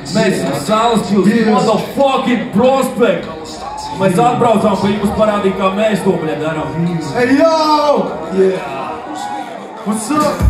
Mēs esam Salaspils, motherfucking Prospect! Mēs atbraucām, ka jums parādīja, kā mēs to, bļa, darām. Hey, yo! Yeah! What's up?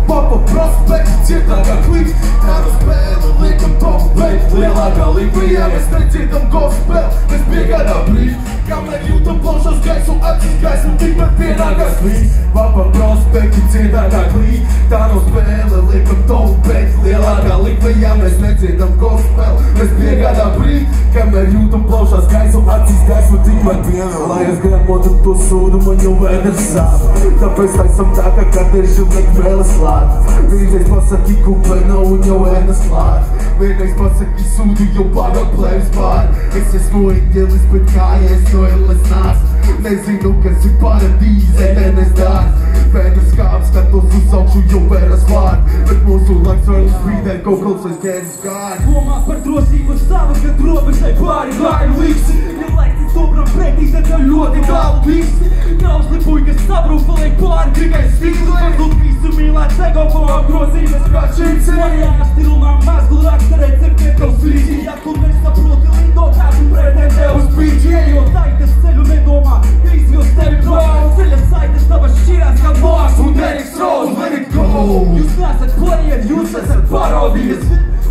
Papa Prospect, cietā kā kliks, tādu spēli liekam top beigt. Lielākā Latvijā mēs neciedam gospel, mēs piegādā brīd, kamēr jūtam plaušas gaisu, acīs gaisu, tikmēr pienākās līdz. Papa Prospect, cietā kā kliks, tādu spēli liekam top beigt. Lielākā Latvijā mēs neciedam gospel, mēs piegādā brīd, kamēr jūtam plaušas gaisu, acīs gaisu, tikmēr pienākās. Lai es grēmotu to sūdu, man jau vēders sāp, tāpēc taisam tā, kā katrs žilniek vēles lāt. Vienreiz pasaki kupena un jau ēnas klāt. Vienreiz pasaki sūdu, jau pārāk plēvis pār. Es esmu eņģelis, bet kājies no ēles nāc. Nezinu, kas ir paradīze, ēnes dārts. Pēdas kāp, skatos uz augšu, jau vēras vārd. Bet mūsu laiks vēl spīdē, kaut klausais ķēdes kārt. Domā par drosību savu, kad robežai pāri vairu liksi. Ja laiks dobram pretī, tad jau ļoti tālu tiksi. Nausli puikas sabrūk, paliek pāri tikai stīli. Varbūt visu mīlēt sego, ko apgrozības kā čīci. Manijā stilumā mazgu raksta recepte tev spīķi. Ja tu nesaproti lindo, kādu pretendē uz pīķi. Ejot taitas ceļu nedomā, izvils tevi plānu. Ceļa saitas tavas šķirās kā Boss un Deriks Rose, let it go. Jūs nesat player, jūs esat parodijas.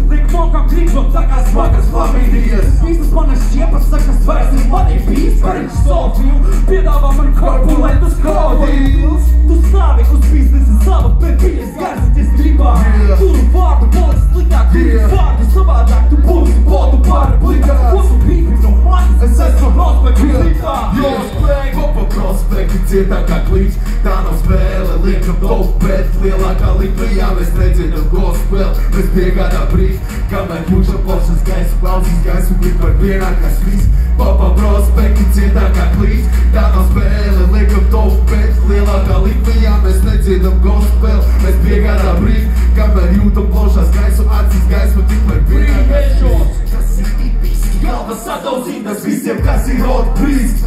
Liek mokam krīkšot tā kā smagas familijas. Visas manas šķiepas sakas vairs ir mani bijis par viņš Sofiju. Piedāvā man korpulentus kodīls. Tu stāvi uz biznesa sava, bet viņas garziņas gribā. Turu vārdu paliks sliktāk, turu vārdu savādāk. Tu būsi bodu pāri blikā. Ko tu gribi no manis? Es esmu Prospect sliktā. Jo spēj, Papa Prospect, cietā kā klīts. Tā nav spēle, liekam top, bet lielākā Latvijā mēs neciedam gospel. Mēs piegādā brīd, kamēr pušam plašas gaisu, klausīs gaisu, tikmēr pienākās viss. Papa Prospect, cietā kā klīts. Tā nav spēle, liekam top, bet lielākā Latvijā mēs neciedam gospel. Mēs piegādā brīd, kamēr jūtam plašas gaisu, acīs gaisu, tikmēr pienākās viss. Tas ir tipiski, galvas sadauzītas visiem, kas ir rot brīst.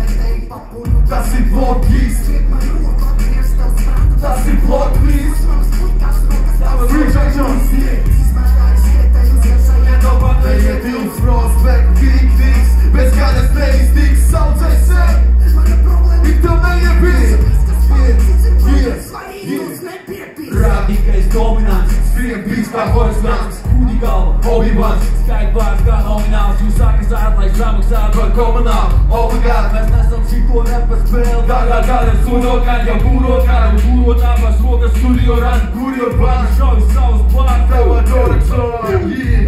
Tas ir blogīst. Tas ir blogīst. Nedomājiet jums Prospect, kīktīgs. Bez kādas neiztīgs, saucēs sev. Ik tev neiebīst. Rādīgais dominants, Skrien bijis kā horizonts. kūdi galva, Obi-Wans. Skaidrvārds kā nomināls, jūs sākas ārlaist samaksāt par komunālu. Obligāti, mēs nesam šito repa spēli. Dārgā kāda sunokāņa, jau būrot kāda, un būrot abas rokas, studio rādi, kur jau bāna šauj savus plāns. Tev ar Dorakson, Tev nebija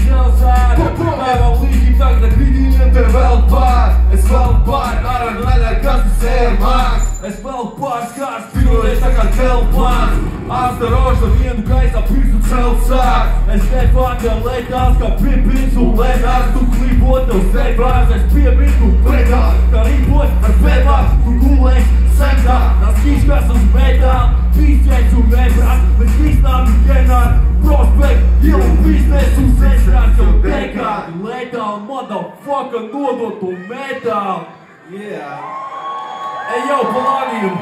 dēlsāra, nevam līdzīm tagad kridīniem Te vēl pār, es vēl pār, ar neļai, kas tu sēr māks. Es vēl pārskārs, pirmoreiz tā kā telpāns. Astarosha vienu gaisā pirkstu celt sāk. Es nepārdēl leitās kā pipins un lēnās. Tu klipot tev sēdvārds, es piebirtu pretā. Kā rīpot ar pēdvārds, tu gulēs sentā. Nas kiškas uz meitām, pīsķēs un nebrās. Mēs visnām ir ģenāri, Prospect, ielu biznes un sesrāts jau dekādi. Letāli, motherfucker, nodot un metāli. Yeah. Ej jau, palāgījumu!